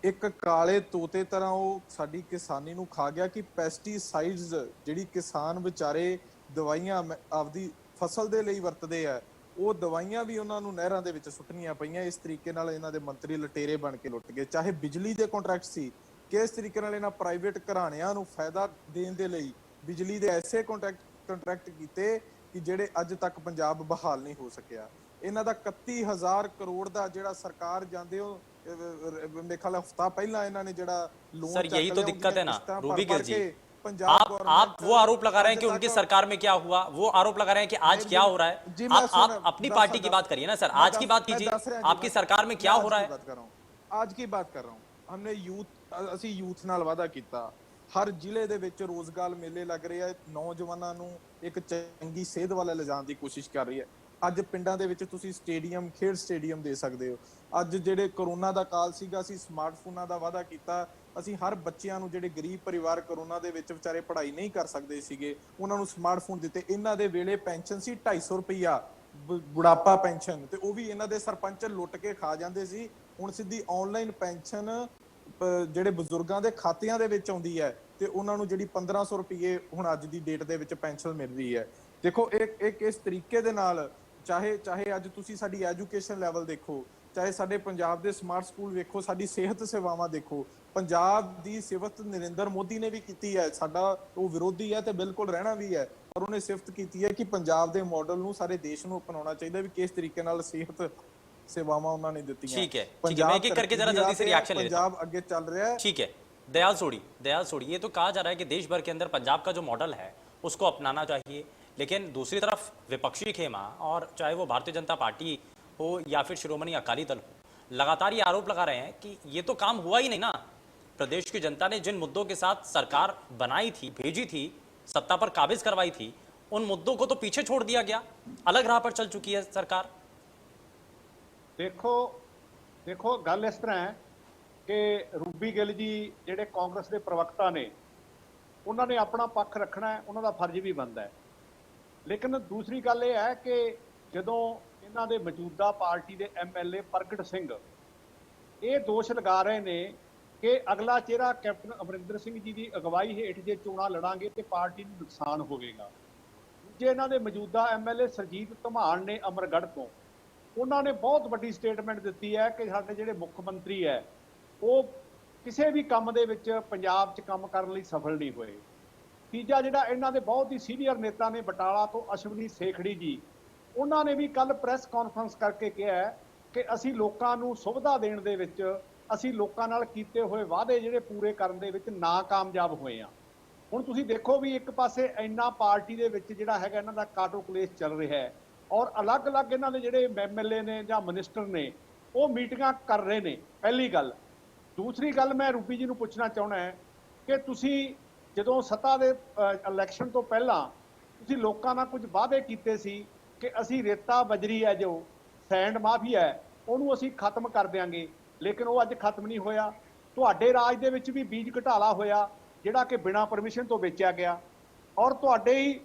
ਇੱਕ ਕਾਲੇ ਤੋਤੇ ਤਰ੍ਹਾਂ ਉਹ ਸਾਡੀ ਕਿਸਾਨੀ ਨੂੰ ਖਾ ਗਿਆ ਕਿ ਪੈਸਟੀਸਾਈਡਸ ਜਿਹੜੀ ਕਿਸਾਨ ਵਿਚਾਰੇ ਦਵਾਈਆਂ ਆਪਦੀ ਫਸਲ ਦੇ ਲਈ ਵਰਤਦੇ ਆ, ਉਹ ਦਵਾਈਆਂ ਵੀ ਉਹਨਾਂ ਨੂੰ ਨਹਿਰਾਂ ਦੇ ਵਿੱਚ ਸੁੱਟਣੀਆਂ ਪਈਆਂ। ਇਸ ਤਰੀਕੇ ਨਾਲ ਇਹਨਾਂ ਦੇ ਮੰਤਰੀ ਲਟੇਰੇ ਬਣ ਕੇ ਲੁੱਟ ਗਏ। ਚਾਹੇ ਬਿਜਲੀ ਦੇ ਕੰਟਰੈਕਟ ਸੀ, ਕਿਸ ਤਰੀਕੇ ਨਾਲ ਇਹਨਾਂ ਪ੍ਰਾਈਵੇਟ ਘਰਾਣਿਆਂ ਨੂੰ ਫਾਇਦਾ ਦੇਣ ਦੇ ਲਈ ਬਿਜਲੀ ਦੇ ਐਸੇ ਕੰਟਰੈਕਟ ਕੀਤੇ ਕਿ ਜਿਹੜੇ ਅੱਜ ਤੱਕ ਪੰਜਾਬ ਬਹਾਲ ਨਹੀਂ ਹੋ ਸਕਿਆ। ਇਹਨਾਂ ਦਾ 31,000 ਕਰੋੜ ਦਾ ਜਿਹੜਾ ਸਰਕਾਰ ਜਾਂਦੇ ਹੋ, मेरे ख्याल हफ्ता पहला इन्होंने जड़ा लोन, सर यही तो दिक्कत है ना रूबी गिल जी, आप वो आरोप लगा रहे हैं कि उनकी सरकार में क्या हुआ, वो आरोप लगा रहे हैं कि आज क्या हो रहा है। आप अपनी पार्टी की बात करिए ना सर, आज की बात कीजिए, आपकी सरकार में क्या हो रहा है। आज की बात कर रहा हूँ। हमने यूथ नाल वादा कीता, हर जिले दे विच रोजगार मेले लग रहे हैं, नौजवानों नूं एक चंगी सेहत वाला लिजाण दी कोशिश कर रही है। ਅੱਜ ਪਿੰਡਾਂ ਦੇ ਵਿੱਚ ਤੁਸੀਂ ਸਟੇਡੀਅਮ, ਖੇਡ ਸਟੇਡੀਅਮ ਦੇ ਸਕਦੇ ਹੋ। ਅੱਜ ਜਿਹੜੇ ਕਰੋਨਾ ਦਾ ਕਾਲ ਸੀਗਾ, ਅਸੀਂ ਸਮਾਰਟਫੋਨਾਂ ਦਾ ਵਾਅਦਾ ਕੀਤਾ। ਅਸੀਂ ਹਰ ਬੱਚਿਆਂ ਨੂੰ, ਜਿਹੜੇ ਗਰੀਬ ਪਰਿਵਾਰ ਕਰੋਨਾ ਦੇ ਵਿੱਚ ਵਿਚਾਰੇ ਪੜ੍ਹਾਈ ਨਹੀਂ ਕਰ ਸਕਦੇ ਸੀਗੇ, ਉਹਨਾਂ ਨੂੰ ਸਮਾਰਟਫੋਨ ਦਿੱਤੇ। ਇਹਨਾਂ ਦੇ ਵੇਲੇ ਪੈਨਸ਼ਨ ਸੀ 250 ਰੁਪਈਆ ਬੁਢਾਪਾ ਪੈਨਸ਼ਨ, ਤੇ ਉਹ ਵੀ ਇਹਨਾਂ ਦੇ ਸਰਪੰਚ ਲੁੱਟ ਕੇ ਖਾ ਜਾਂਦੇ ਸੀ। ਹੁਣ ਸਿੱਧੀ ਆਨਲਾਈਨ ਪੈਨਸ਼ਨ ਜਿਹੜੇ ਬਜ਼ੁਰਗਾਂ ਦੇ ਖਾਤਿਆਂ ਦੇ ਵਿੱਚ ਆਉਂਦੀ ਹੈ, ਤੇ ਉਹਨਾਂ ਨੂੰ ਜਿਹੜੀ 1500 ਰੁਪਏ ਹੁਣ ਅੱਜ ਦੀ ਡੇਟ ਦੇ ਵਿੱਚ ਪੈਨਸ਼ਨ ਮਿਲ ਰਹੀ ਹੈ। ਦੇਖੋ ਇੱਕ ਇਸ ਤਰੀਕੇ ਦੇ ਨਾਲ ਚਾਹੇ ਅੱਜ ਤੁਸੀਂ ਸਾਡੀ ਐਜੂਕੇਸ਼ਨ ਲੈਵਲ ਦੇਖੋ, ਚਾਹੇ ਸਾਡੇ ਪੰਜਾਬ ਦੇ ਸਮਾਰਟ ਸਕੂਲ ਵੇਖੋ, ਸਾਡੀ ਸਿਹਤ ਸੇਵਾਵਾਂ ਦੇਖੋ। ਪੰਜਾਬ ਦੀ ਸਿਫਤ ਨਰਿੰਦਰ ਮੋਦੀ ਨੇ ਵੀ ਕੀਤੀ ਹੈ। ਸਾਡਾ ਉਹ ਵਿਰੋਧੀ ਹੈ ਤੇ ਬਿਲਕੁਲ ਰਹਿਣਾ ਵੀ ਹੈ, ਪਰ ਉਹਨੇ ਸਿਫਤ ਕੀਤੀ ਹੈ ਕਿ ਪੰਜਾਬ ਦੇ ਮਾਡਲ ਨੂੰ ਸਾਰੇ ਦੇਸ਼ ਨੂੰ ਅਪਣਾਉਣਾ ਚਾਹੀਦਾ ਵੀ ਕਿਸ ਤਰੀਕੇ ਨਾਲ ਸਿਹਤ सेवावां उन्होंने दी। ठीक है, मैं एक एक करके जरा जल्दी से रिएक्शन लेता हूं। पंजाब आगे चल रहा है। ठीक है, दयाल सोढ़ी, ये तो कहा जा रहा है कि देश भर के अंदर पंजाब का जो मॉडल है उसको अपनाना चाहिए, लेकिन दूसरी तरफ विपक्षी खेमा, और चाहे वो भारतीय जनता पार्टी हो या फिर शिरोमणि अकाली दल हो, लगातार ये आरोप लगा रहे हैं कि ये तो काम हुआ ही नहीं ना। प्रदेश की जनता ने जिन मुद्दों के साथ सरकार बनाई थी, भेजी थी, सत्ता पर काबिज करवाई थी, उन मुद्दों को तो पीछे छोड़ दिया गया, अलग राह पर चल चुकी है सरकार। देखो गल इस तरह है कि रूबी गिल जी ਜਿਹੜੇ ਕਾਂਗਰਸ ਦੇ ਪ੍ਰਵਕਤਾ ਨੇ, ਉਹਨਾਂ ਨੇ ਆਪਣਾ ਪੱਖ ਰੱਖਣਾ ਹੈ, ਉਹਨਾਂ ਦਾ ਫਰਜ਼ ਵੀ ਬਣਦਾ ਹੈ। ਲੇਕਿਨ ਦੂਸਰੀ ਗੱਲ ਇਹ ਹੈ ਕਿ ਜਦੋਂ ਇਹਨਾਂ ਦੇ ਮੌਜੂਦਾ ਪਾਰਟੀ ਦੇ ਐਮਐਲਏ ਪ੍ਰਗਟ ਸਿੰਘ ਇਹ ਦੋਸ਼ ਲਗਾ ਰਹੇ ਨੇ ਕਿ ਅਗਲਾ ਚਿਹਰਾ ਕੈਪਟਨ ਅਮਰਿੰਦਰ ਸਿੰਘ ਜੀ ਦੀ ਅਗਵਾਈ ਹੇਠ ਜੇ ਚੋਣਾਂ ਲੜਾਂਗੇ ਤੇ ਪਾਰਟੀ ਨੂੰ ਨੁਕਸਾਨ ਹੋਵੇਗਾ। ਜੇ ਇਹਨਾਂ ਦੇ ਮੌਜੂਦਾ ਐਮਐਲਏ ਸਰਜੀਤ ਧਮਾਨ ਨੇ ਅਮਰਗੜ੍ਹ ਤੋਂ, ਉਹਨਾਂ ਨੇ ਬਹੁਤ ਵੱਡੀ ਸਟੇਟਮੈਂਟ ਦਿੱਤੀ ਹੈ ਕਿ ਸਾਡੇ ਜਿਹੜੇ ਮੁੱਖ ਮੰਤਰੀ ਹੈ ਉਹ ਕਿਸੇ ਵੀ ਕੰਮ ਦੇ ਵਿੱਚ ਪੰਜਾਬ 'ਚ ਕੰਮ ਕਰਨ ਲਈ ਸਫਲ ਨਹੀਂ ਹੋਏ। ਤੀਜਾ ਜਿਹੜਾ ਇਹਨਾਂ ਦੇ ਬਹੁਤ ਹੀ ਸੀਨੀਅਰ ਨੇਤਾ ਨੇ ਬਟਾਲਾ ਤੋਂ ਅਸ਼ਵਨੀ ਸੇਖੜੀ ਜੀ, ਉਹਨਾਂ ਨੇ ਵੀ ਕੱਲ ਪ੍ਰੈਸ ਕਾਨਫਰੰਸ ਕਰਕੇ ਕਿਹਾ ਕਿ ਅਸੀਂ ਲੋਕਾਂ ਨੂੰ ਸੁਵਿਧਾ ਦੇਣ ਦੇ ਵਿੱਚ, ਅਸੀਂ ਲੋਕਾਂ ਨਾਲ ਕੀਤੇ ਹੋਏ ਵਾਅਦੇ ਜਿਹੜੇ ਪੂਰੇ ਕਰਨ ਦੇ ਵਿੱਚ ਨਾਕਾਮਯਾਬ ਹੋਏ ਆ। ਹੁਣ ਤੁਸੀਂ ਦੇਖੋ ਵੀ ਇੱਕ ਪਾਸੇ ਇੰਨਾ ਪਾਰਟੀ ਦੇ ਵਿੱਚ ਜਿਹੜਾ ਹੈਗਾ ਇਹਨਾਂ ਦਾ ਕਾਟੋ ਕਲੇਸ਼ ਚੱਲ ਰਿਹਾ ਹੈ, ਔਰ ਅਲੱਗ-ਅਲੱਗ ਇਹਨਾਂ ਦੇ ਜਿਹੜੇ ਐਮਐਲਏ ਨੇ ਜਾਂ ਮਿਨਿਸਟਰ ਨੇ ਉਹ ਮੀਟਿੰਗਾਂ ਕਰ ਰਹੇ ਨੇ, ਪਹਿਲੀ ਗੱਲ। ਦੂਸਰੀ ਗੱਲ ਮੈਂ ਰੂਬੀ ਜੀ ਨੂੰ ਪੁੱਛਣਾ ਚਾਹੁੰਦਾ ਹੈ ਕਿ ਤੁਸੀਂ ਜਦੋਂ ਸੱਤਾ ਦੇ ਇਲੈਕਸ਼ਨ ਤੋਂ ਪਹਿਲਾਂ ਤੁਸੀਂ ਲੋਕਾਂ ਨਾਲ ਕੁਝ ਵਾਅਦੇ ਕੀਤੇ ਸੀ ਕਿ ਅਸੀਂ ਰੇਤਾ ਬਜਰੀ ਹੈ, ਜੋ ਸੈਂਡ ਮਾਫੀਆ ਹੈ, ਉਹਨੂੰ ਅਸੀਂ ਖਤਮ ਕਰ ਦਿਆਂਗੇ, ਲੇਕਿਨ ਉਹ ਅੱਜ ਖਤਮ ਨਹੀਂ ਹੋਇਆ। ਤੁਹਾਡੇ ਰਾਜ ਦੇ ਵਿੱਚ ਵੀ ਬੀਜ ਘਟਾਲਾ ਹੋਇਆ ਜਿਹੜਾ ਕਿ ਬਿਨਾਂ ਪਰਮਿਸ਼ਨ ਤੋਂ ਵੇਚਿਆ ਗਿਆ, ਔਰ ਤੁਹਾਡੇ ਹੀ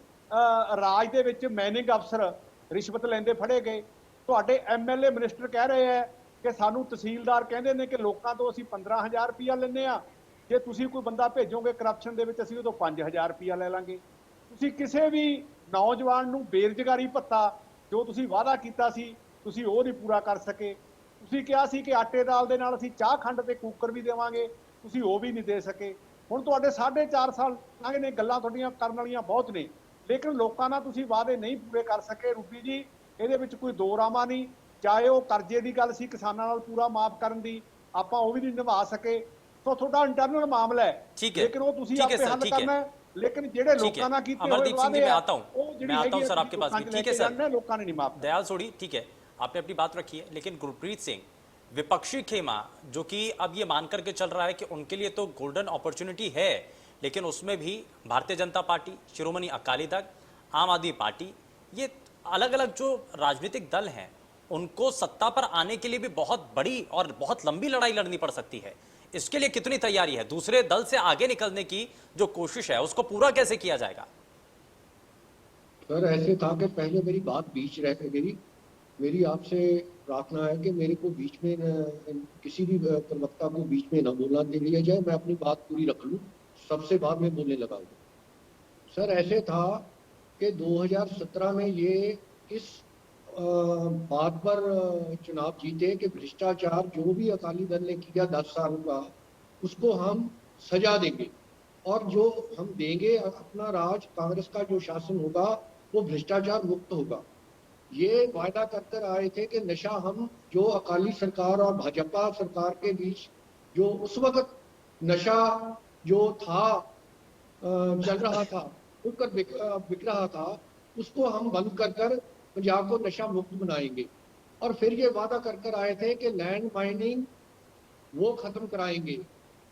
ਰਾਜ ਦੇ ਵਿੱਚ ਮਾਈਨਿੰਗ ਅਫਸਰ ਰਿਸ਼ਵਤ ਲੈਂਦੇ ਫੜੇ ਗਏ। ਤੁਹਾਡੇ ਐਮਐਲਏ ਮਿਨਿਸਟਰ ਕਹਿ ਰਹੇ ਹੈ ਕਿ ਸਾਨੂੰ ਤਹਿਸੀਲਦਾਰ ਕਹਿੰਦੇ ਨੇ ਕਿ ਲੋਕਾਂ ਤੋਂ ਅਸੀਂ 15,000 ਰੁਪਇਆ ਲੈਂਦੇ ਆ, ਜੇ ਤੁਸੀਂ ਕੋਈ ਬੰਦਾ ਭੇਜੋਗੇ ਕਰਪਸ਼ਨ ਦੇ ਵਿੱਚ ਅਸੀਂ ਉਦੋਂ 5,000 ਰੁਪਇਆ ਲੈ ਲਾਂਗੇ। ਤੁਸੀਂ ਕਿਸੇ ਵੀ ਨੌਜਵਾਨ ਨੂੰ ਬੇਰੁਜ਼ਗਾਰੀ ਭੱਤਾ ਜੋ ਤੁਸੀਂ ਵਾਅਦਾ ਕੀਤਾ ਸੀ ਤੁਸੀਂ ਉਹ ਨਹੀਂ ਪੂਰਾ ਕਰ ਸਕੇ। ਤੁਸੀਂ ਕਿਹਾ ਸੀ ਕਿ ਆਟੇ ਦਾਲ ਦੇ ਨਾਲ ਅਸੀਂ ਚਾਹ ਖੰਡ ਤੇ ਕੁੱਕਰ ਵੀ ਦੇਵਾਂਗੇ, ਤੁਸੀਂ ਉਹ ਵੀ ਨਹੀਂ ਦੇ ਸਕੇ। ਹੁਣ ਤੁਹਾਡੇ 4.5 ਸਾਲ ਲੰਘੇ ਨੇ, ਗੱਲਾਂ ਤੁਹਾਡੀਆਂ ਕਰਨ ਵਾਲੀਆਂ ਬਹੁਤ ਨੇ, ਲੇਕਿਨ ਲੋਕਾਂ ਨਾਲ ਤੁਸੀਂ ਵਾਅਦੇ ਨਹੀਂ ਪੂਰੇ ਕਰ ਸਕੇ। ਰੂਬੀ ਜੀ, ਇਹਦੇ ਵਿੱਚ ਕੋਈ ਦੋ ਰਾਮਾ ਨਹੀਂ। ਚਾਹੇ ਉਹ ਕਰਜ਼ੇ ਦੀ ਗੱਲ ਸੀ ਕਿਸਾਨਾਂ ਨਾਲ ਪੂਰਾ ਮਾਫ ਕਰਨ ਦੀ, ਆਪਾਂ ਉਹ ਵੀ ਨਹੀਂ ਨਿਭਾ ਸਕੇ। तो ਤੁਹਾਡਾ ਇੰਟਰਨਲ ਮਾਮਲਾ ਹੈ ठीक है, लेकिन वो ਤੁਸੀਂ ठीक है ਆਪੇ सर, ਹੱਲ ठीक है। ਕਰਨਾ ਹੈ। लेकिन ਜਿਹੜੇ ठीक ਲੋਕਾਂ है ਨਾਲ ਕੀਤੇ ਹੋਏ अमरदीप सिंह जी, ਵਾਅਦੇ मैं ਆ आता हूँ ਉਹ ਜਿਹੜੀ मैं आता हूँ ਹੈਗੀ सर ਆ आपके पास भी। लोਕਾਂ 'ਚ ठीक है ਲੈ के सर, ਜਾਣਾ, ਲੋਕਾਂ ने नहीं माफ करना। दयाल सोढ़ी, ठीक है, आपने अपनी बात रखी है, लेकिन गुरप्रीत सिंह विपक्षी खेमा जो कि अब ये मान करके चल रहा है कि उनके लिए तो गोल्डन अपॉर्चुनिटी है, लेकिन उसमें भी भारतीय जनता पार्टी, शिरोमणि अकाली दल, आम आदमी पार्टी, ये अलग अलग जो राजनीतिक दल हैं उनको सत्ता पर आने के लिए भी बहुत बड़ी और बहुत लंबी लड़ाई लड़नी पड़ सकती है। इसके लिए कितनी तैयारी है? दूसरे दल से आगे निकलने की जो कोशिश है उसको पूरा कैसे किया जाएगा? सर ऐसे था कि पहले मेरी बात बीच रह गई। मेरी आपसे प्रार्थना है कि मेरे को बीच में किसी भी प्रवक्ता को बीच में न बोलना दे लिया जाए, मैं अपनी बात पूरी रख लूँ, सबसे बाद में बोलने लगा हूँ। सर ऐसे था कि 2017 में ये इस बात पर चुनाव जीते कि भ्रष्टाचार जो भी अकाली दल ने किया 10 साल का उसको हम सजा देंगे, और जो हम देंगे अपना राज, कांग्रेस का जो शासन होगा वो भ्रष्टाचार मुक्त होगा। ये वायदा कर आए थे कि नशा हम जो अकाली सरकार और भाजपा सरकार के बीच जो उस वक्त नशा जो था चल रहा था, खुलकर बिक रहा था, उसको हम बंद कर पंजाब को नशा मुक्त बनाएंगे। और फिर ये वादा कर आए थे कि लैंड माइनिंग वो खत्म कराएंगे,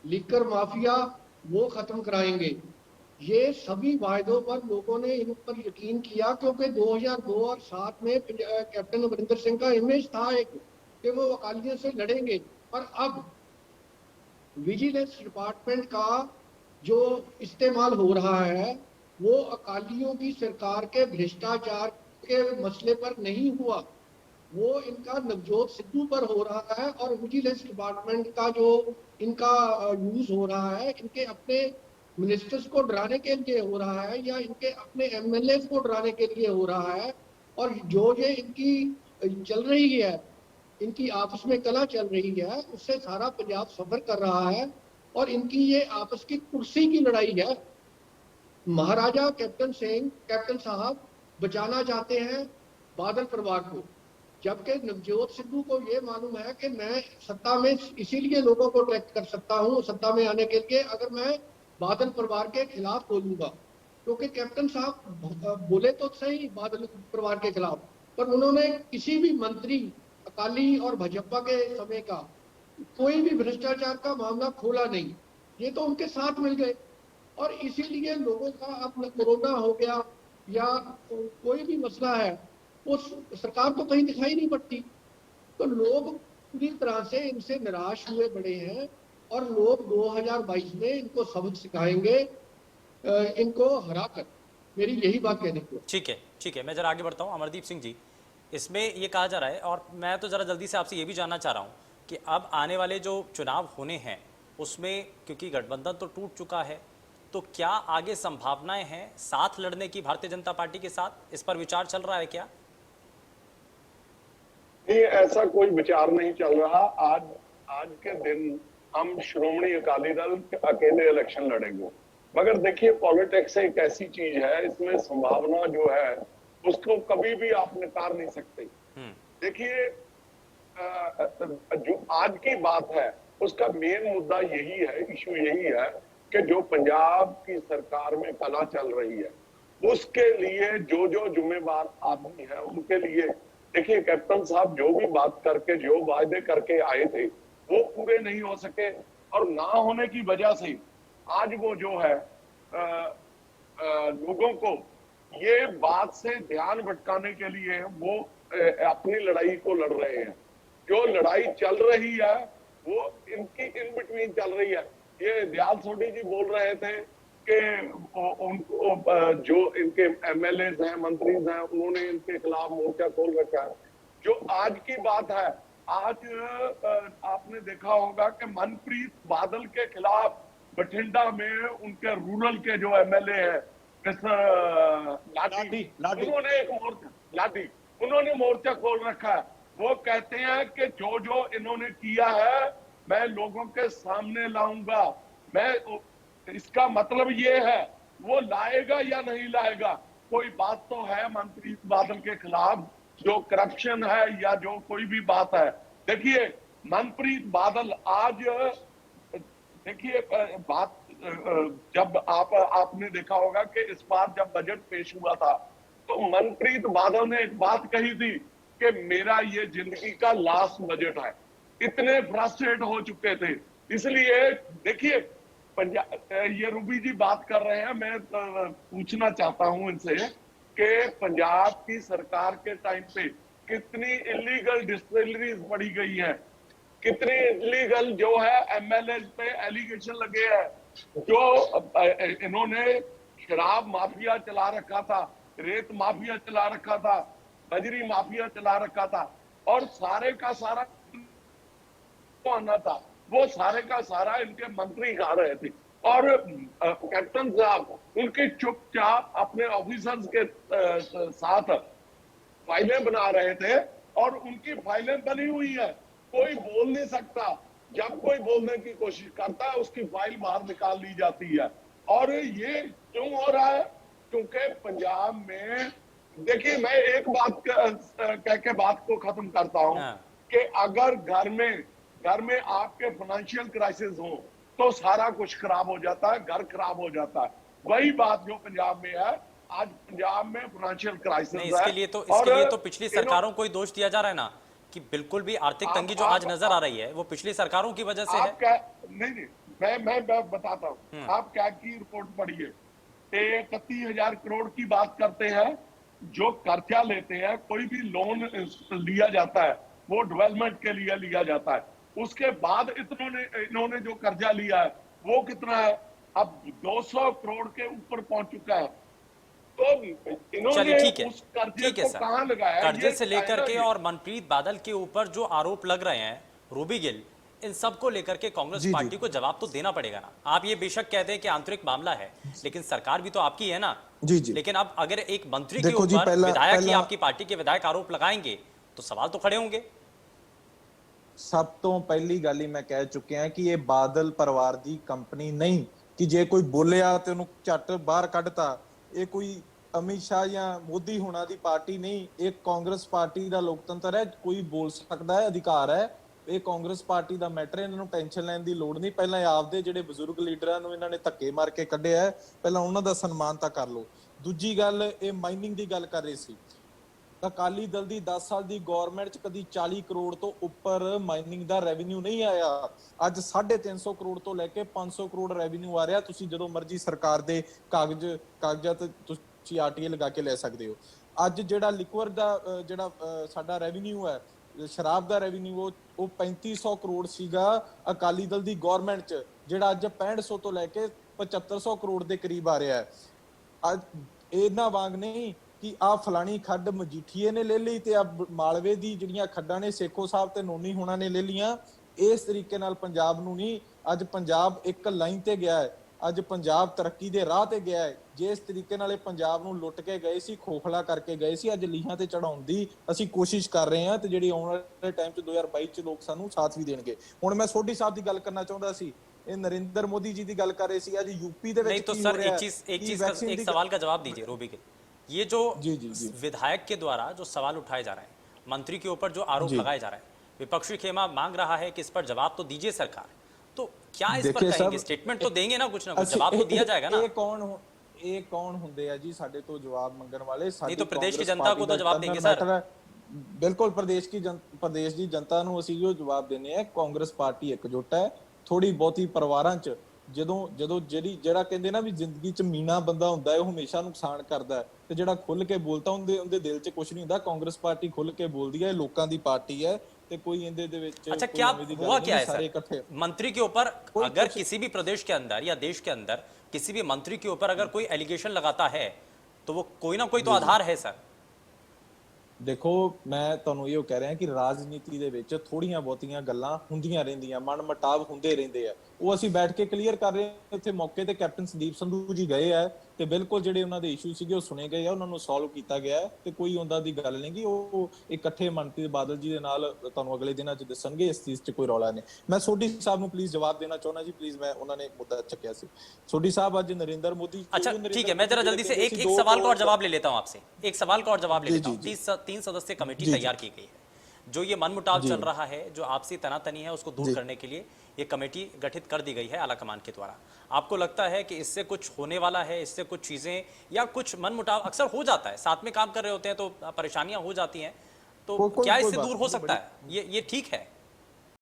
लिकर माफिया वो खत्म कराएंगे। ये सभी वायदों पर लोगों ने इन पर यकीन किया, क्योंकि 2002 और 7 में कैप्टन अमरिंदर सिंह का इमेज था एक कि वो अकालियों से लड़ेंगे। पर अब विजिलेंस डिपार्टमेंट का जो इस्तेमाल हो रहा है वो अकालियों की सरकार के भ्रष्टाचार के मसले पर नहीं हुआ, वो इनका नवजोत सिद्धू पर हो रहा है। और विजिलेंस डिपार्टमेंट का जो इनका यूज हो रहा है, इनके अपने मिनिस्टर्स को डराने के लिए हो रहा है या इनके अपने एमएलए को डराने के लिए हो रहा है। और जो ये इनकी चल रही है, इनकी आपस में कला चल रही है, उससे सारा पंजाब सफर कर रहा है। और इनकी ये आपस की कुर्सी की लड़ाई है। महाराजा कैप्टन साहब बचाना चाहते हैं बादल परिवार को, जबकि नवजोत सिद्धू को ये मालूम है कि मैं सत्ता में इसीलिए लोगों को अट्रैक्ट कर सकता हूँ सत्ता में आने के लिए, अगर मैं बादल परिवार के खिलाफ बोलूंगा। क्योंकि कैप्टन साहब बोले तो सही बादल परिवार के खिलाफ, पर उन्होंने किसी भी मंत्री अकाली और भाजपा के समय का कोई भी भ्रष्टाचार का मामला खोला नहीं। ये तो उनके साथ मिल गए। और इसीलिए लोगों का अब कोरोना हो गया या कोई भी मसला है, वो सरकार तो कहीं दिखाई नहीं पड़ती। तो लोग पूरी तरह से इनसे निराश हुए बड़े हैं, और लोग 2022 में इनको सबक सिखाएंगे, इनको हराकर। मेरी यही बात कहने को। ठीक है, मैं जरा आगे बढ़ता हूँ। अमरदीप सिंह जी, इसमें ये कहा जा रहा है, और मैं तो जरा जल्दी से आपसे ये भी जानना चाह रहा हूँ कि अब आने वाले जो चुनाव होने हैं उसमें, क्योंकि गठबंधन तो टूट चुका है, तो क्या आगे संभावनाएं हैं साथ लड़ने की भारतीय जनता पार्टी के साथ? इस पर विचार चल रहा है क्या? नहीं, ऐसा कोई विचार नहीं चल रहा। आज के दिन हम श्रोमणी अकाली दल अकेले इलेक्शन लड़ेंगे। मगर देखिए, पॉलिटिक्स एक ऐसी चीज है, इसमें संभावना जो है उसको कभी भी आप नकार नहीं सकते। देखिए, जो आज की बात है उसका मेन मुद्दा यही है, इशू यही है कि जो पंजाब की सरकार में कला चल रही है उसके लिए जो जिम्मेवार आदमी है उनके लिए, देखिए कैप्टन साहब जो भी बात करके, जो वायदे करके आए थे वो पूरे नहीं हो सके, और ना होने की वजह से आज वो जो है लोगों को ये बात से ध्यान भटकाने के लिए वो अपनी लड़ाई को लड़ रहे हैं। जो लड़ाई चल रही है वो इनकी इन बिटवीन चल रही है। ये दयाल सोढ़ी जी बोल रहे थे कि उनको जो इनके एमएलए हैं, मंत्री हैं, उन्होंने इनके खिलाफ मोर्चा खोल रखा है। जो आज की बात है, आज आपने देखा होगा कि मनप्रीत बादल के खिलाफ बठिंडा में उनके रूरल के जो एमएलए हैं लाठी, उन्होंने एक उन्होंने मोर्चा खोल रखा है। वो कहते हैं कि जो इन्होंने किया है मैं लोगों के सामने लाऊंगा। मैं, इसका मतलब ये है वो लाएगा या नहीं लाएगा। कोई बात तो है मनप्रीत बादल के खिलाफ, जो करप्शन है या जो कोई भी बात है। देखिए, मनप्रीत बादल आज देखिए बात जब आपने देखा होगा कि इस बार जब बजट पेश हुआ था तो मनप्रीत बादल ने एक बात कही थी कि मेरा ये जिंदगी का लास्ट बजट है। इतने फ्रस्ट्रेट हो चुके थे। इसलिए देखिए पंजाब ये रूबी जी बात कर रहे हैं, मैं पूछना चाहता हूं इनसे कि पंजाब की सरकार के टाइम पे कितनी इलीगल डिस्टिलरीज बढ़ी गई है, कितनी इलीगल जो है एमएलए पे एलिगेशन लगे हैं, जो इन्होंने शराब माफिया चला रखा था, रेत माफिया चला रखा था, बजरी माफिया चला रखा था, और सारे का सारा आना था, वो सारे का सारा इनके मंत्री खा रहे थे। और कैप्टन साहब उनके चुपचाप अपने ऑफिसर्स के साथ फाइलें बना रहे थे, और उनकी फाइलें बनी हुई है, कोई बोल नहीं सकता। जब कोई बोलने की कोशिश करता है उसकी फाइल बाहर निकाल ली जाती है। और ये क्यों हो रहा है? क्योंकि पंजाब में देखिए, मैं एक बात कह के बात को खत्म करता हूं कि अगर घर में आपके फाइनेंशियल क्राइसिस हो तो सारा कुछ खराब हो जाता है, घर खराब हो जाता है। वही बात जो पंजाब में है, आज पंजाब में फाइनेंशियल क्राइसिस है। इसके लिए तो पिछली सरकारों को ही दोष दिया जा रहा है ना, कि बिल्कुल भी आर्थिक तंगी जो आज नजर आ रही है वो पिछली सरकारों की वजह से है। नहीं, मैं बताता हूँ। आप क्या की रिपोर्ट पढ़िए, 31,000 करोड़ की बात करते हैं। जो कर्जा लेते हैं, कोई भी लोन लिया जाता है वो डेवलपमेंट के लिए लिया जाता है। उसके बाद इन्होंने जो कर्जा लिया है वो कितना है? अब 200 करोड़ के ऊपर पहुंच चुका है। तो इन्होंने उस कर्जे को कहां लगाया? कर्जे से लेकर के और मनप्रीत बादल के ऊपर जो आरोप लग रहे हैं, रूबी गिल, इन सब को लेकर के कांग्रेस पार्टी को जवाब तो देना पड़ेगा ना। आप ये बेशक कहते हैं कि आंतरिक मामला है, लेकिन सरकार भी तो आपकी है ना। जी। लेकिन अब अगर एक मंत्री के ऊपर विधायक ही, आपकी पार्टी के विधायक आरोप लगाएंगे तो सवाल तो खड़े होंगे। ਸਭ ਤੋਂ ਪਹਿਲੀ ਗੱਲ ਹੀ ਮੈਂ ਕਹਿ ਚੁੱਕਿਆ ਕਿ ਇਹ ਬਾਦਲ ਪਰਿਵਾਰ ਦੀ ਕੰਪਨੀ ਨਹੀਂ ਕਿ ਜੇ ਕੋਈ ਬੋਲਿਆ ਤੇ ਉਹਨੂੰ ਝੱਟ ਬਾਹਰ ਕੱਢਤਾ। ਇਹ ਕੋਈ ਅਮਿਤ ਸ਼ਾਹ ਜਾਂ ਮੋਦੀ ਹੋਣਾ ਦੀ ਪਾਰਟੀ ਨਹੀਂ, ਇਹ ਕਾਂਗਰਸ ਪਾਰਟੀ ਦਾ ਲੋਕਤੰਤਰ ਹੈ। ਕੋਈ ਬੋਲ ਸਕਦਾ ਹੈ, ਅਧਿਕਾਰ ਹੈ। ਇਹ ਕਾਂਗਰਸ ਪਾਰਟੀ ਦਾ ਮੈਟਰ ਹੈ, ਇਹਨਾਂ ਨੂੰ ਟੈਨਸ਼ਨ ਲੈਣ ਦੀ ਲੋੜ ਨਹੀਂ। ਪਹਿਲਾਂ ਆਪਦੇ ਜਿਹੜੇ ਬਜ਼ੁਰਗ ਲੀਡਰਾਂ ਨੂੰ ਇਹਨਾਂ ਨੇ ਧੱਕੇ ਮਾਰ ਕੇ ਕੱਢਿਆ, ਪਹਿਲਾਂ ਉਹਨਾਂ ਦਾ ਸਨਮਾਨ ਤਾਂ ਕਰ ਲਓ। ਦੂਜੀ ਗੱਲ, ਇਹ ਮਾਈਨਿੰਗ ਦੀ ਗੱਲ ਕਰ ਰਹੇ ਸੀ। ਅਕਾਲੀ ਦਲ ਦੀ 10 ਸਾਲ ਦੀ ਗਵਰਨਮੈਂਟ ਚ ਕਦੀ 40 ਕਰੋੜ ਤੋਂ ਉੱਪਰ ਮਾਈਨਿੰਗ ਦਾ ਰੈਵਨਿਊ ਨਹੀਂ ਆਇਆ। ਅੱਜ 350 ਕਰੋੜ ਤੋਂ ਲੈ ਕੇ 500 ਕਰੋੜ ਰੈਵਨਿਊ ਆ ਰਿਹਾ। ਤੁਸੀਂ ਜਦੋਂ ਮਰਜ਼ੀ ਸਰਕਾਰ ਦੇ ਕਾਗਜ਼ਾਤ ਤੁਸੀਂ ਆਰਟੀਏ ਲਗਾ ਕੇ ਲੈ ਸਕਦੇ ਹੋ। ਅੱਜ ਜਿਹੜਾ ਲਿਕਵਰ ਦਾ ਜਿਹੜਾ ਸਾਡਾ ਰੈਵਨਿਊ ਹੈ, ਸ਼ਰਾਬ ਦਾ ਰੈਵਨਿਊ, ਉਹ 3500 ਕਰੋੜ ਸੀਗਾ ਅਕਾਲੀ ਦਲ ਦੀ ਗਵਰਨਮੈਂਟ ਚ, ਜਿਹੜਾ ਅੱਜ 6500 ਤੋਂ ਲੈ ਕੇ 7500 ਕਰੋੜ ਦੇ ਕਰੀਬ ਆ ਰਿਹਾ ਹੈ। ਅੱਜ ਇਹਨਾਂ ਵਾਂਗ ਨਹੀਂ ਕਿ ਆ ਫਲਾਣੀ ਖੱਡ ਮਜੀਠੀਏ ਨੇ ਲੈ ਲਈ ਤੇ ਆ ਮਾਲਵੇ ਦੀ ਜਿਹੜੀਆਂ ਖੱਡਾਂ ਨੇ ਸੇਖੋ ਸਾਹਿਬ ਤੇ ਨੋਨੀ ਹੋਣਾ ਨੇ ਲੈ ਲੀਆਂ। ਇਸ ਤਰੀਕੇ ਨਾਲ ਪੰਜਾਬ ਨੂੰ ਨਹੀਂ, ਅੱਜ ਪੰਜਾਬ ਇੱਕ ਲਾਈਨ ਤੇ ਗਿਆ ਹੈ। ਅੱਜ ਪੰਜਾਬ ਤਰੱਕੀ ਦੇ ਰਾਹ ਤੇ ਗਿਆ ਹੈ। ਜਿਸ ਤਰੀਕੇ ਨਾਲ ਇਹ ਪੰਜਾਬ ਨੂੰ ਲੁੱਟ ਕੇ ਗਏ ਸੀ, ਖੋਖਲਾ ਕਰਕੇ ਗਏ ਸੀ, ਅੱਜ ਲੀਹਾਂ ਤੇ ਚੜਾਉਣ ਦੀ ਅਸੀਂ ਕੋਸ਼ਿਸ਼ ਕਰ ਰਹੇ ਹਾਂ। ਤੇ ਜਿਹੜੀ ਆਉਣ ਵਾਲੇ ਟਾਈਮ 'ਚ 2022 'ਚ ਲੋਕ ਸਾਨੂੰ ਸਾਥ ਵੀ ਦੇਣਗੇ। ਹੁਣ ਮੈਂ ਸੋਢੀ ਸਾਹਿਬ ਦੀ ਗੱਲ ਕਰਨਾ ਚਾਹੁੰਦਾ ਸੀ, ਇਹ नरेंद्र मोदी जी की गल कर रहे थे। आज यूपी दे नहीं तो सर एक सवाल का जवाब दीजिए रूबी के। ये जो विधायक के द्वारा जो सवाल उठाए जा रहे हैं, मंत्री के ऊपर जो आरोप लगाए जा रहे हैं, विपक्षी खेमा मांग रहा है कि इस पर जवाब तो दीजिए सरकार। तो क्या इस पर कहेंगे? स्टेटमेंट तो देंगे ना, कुछ जवाब तो दिया जाएगा ना। ਇਹ ਕੌਣ ਹੁੰਦੇ ਆ ਜੀ ਸਾਡੇ ਤੋਂ ਜਵਾਬ ਮੰਗਣ ਵਾਲੇ? नहीं तो प्रदेश की जनता को तो जवाब देंगे सर। बिल्कुल प्रदेश की जनता ਨੂੰ ਅਸੀਂ ਜੋ ਜਵਾਬ ਦੇਣੇ ਆ। ਕਾਂਗਰਸ ਪਾਰਟੀ ਇਕਜੁੱਟ ਹੈ। ਥੋੜੀ ਬਹੁਤੀ ਪਰਿਵਾਰਾਂ 'ਚ ਜਦੋਂ ਜਿਹੜਾ ਕਹਿੰਦੇ ਨਾ ਵੀ ਜ਼ਿੰਦਗੀ 'ਚ ਮੀਨਾ ਬੰਦਾ ਹੁੰਦਾ ਹੈ, ਉਹ ਹਮੇਸ਼ਾ ਨੁਕਸਾਨ ਕਰਦਾ ਹੈ। ਤੇ ਜਿਹੜਾ ਖੁੱਲ ਕੇ ਬੋਲਤਾ ਉਹਦੇ ਦਿਲ 'ਚ ਕੁਝ ਨਹੀਂ ਹੁੰਦਾ। ਕਾਂਗਰਸ ਪਾਰਟੀ ਖੁੱਲ ਕੇ ਬੋਲਦੀ ਹੈ, ਇਹ ਲੋਕਾਂ ਦੀ ਪਾਰਟੀ ਹੈ ਤੇ कोई इनदे दे विच अच्छा क्या हुआ क्या है सर? मंत्री के ऊपर अगर किसी भी प्रदेश के अंदर या देश के अंदर किसी भी मंत्री के ऊपर अगर कोई एलिगेशन लगाता है तो वो कोई ना कोई तो आधार है सर। देखो मैं ਤੁਹਾਨੂੰ ਇਹੋ ਕਹਿ ਰਿਹਾ ਕਿ ਰਾਜਨੀਤੀ ਦੇ ਵਿੱਚ ਥੋੜੀਆਂ ਬਹੁਤੀਆਂ ਗੱਲਾਂ ਹੁੰਦੀਆਂ ਰਹਿੰਦੀਆਂ, ਮਨ ਮਟਾਵ ਹੁੰਦੇ ਰਹਿੰਦੇ ਆ। ਉਹ ਅਸੀਂ ਬੈਠ ਕੇ ਕਲੀਅਰ ਕਰ ਰਹੇ ਹਾਂ। ਉੱਥੇ ਮੌਕੇ ਤੇ ਕੈਪਟਨ ਸੰਦੀਪ ਸੰਧੂ ਜੀ ਗਏ ਆ ਤੇ ਬਿਲਕੁਲ ਜਿਹੜੇ ਉਹਨਾਂ ਦੇ ਇਸ਼ੂ ਸੀਗੇ ਉਹ ਸੁਣੇ ਗਏ ਆ, ਉਹਨਾਂ ਨੂੰ ਸੋਲਵ ਕੀਤਾ ਗਿਆ ਤੇ ਕੋਈ ਉਹਨਾਂ ਦੀ ਗੱਲ ਨਹੀਂ ਕਿ ਉਹ ਇਕੱਠੇ ਮਨਪ੍ਰੀਤ ਬਾਦਲ ਜੀ ਦੇ ਨਾਲ ਤੁਹਾਨੂੰ ਅਗਲੇ ਦਿਨਾਂ 'ਚ ਦੱਸਣਗੇ। ਇਸ ਚੀਜ਼ 'ਚ ਕੋਈ ਰੌਲਾ ਨਹੀਂ। ਮੈਂ ਸੋਢੀ ਸਾਹਿਬ ਨੂੰ प्लीज जवाब देना चाहना जी, प्लीज। मैं उन्होंने मुद्दा चक्या सी। सोढी साहब आज नरेंद्र मोदी। अच्छा ठीक है, मैं जरा जल्दी से एक सवाल का और जवाब ले लेता हूं आपसे। एक सवाल का और जवाब ले लेता हूं। 3 सदस्यीय कमेटी तैयार की गई है जो ये मनमुटाव चल रहा है, जो आपसी तनातनी है, उसको दूर करने के लिए ये कमेटी गठित कर दी गई है आलाकमान के द्वारा। आपको लगता है कि इससे कुछ होने वाला है, इससे कुछ चीजें या कुछ मनमुटाव अक्सर हो जाता है, साथ में काम कर रहे होते हैं तो परेशानियां हो जाती हैं, तो क्या इससे दूर हो सकता है? ये ठीक है?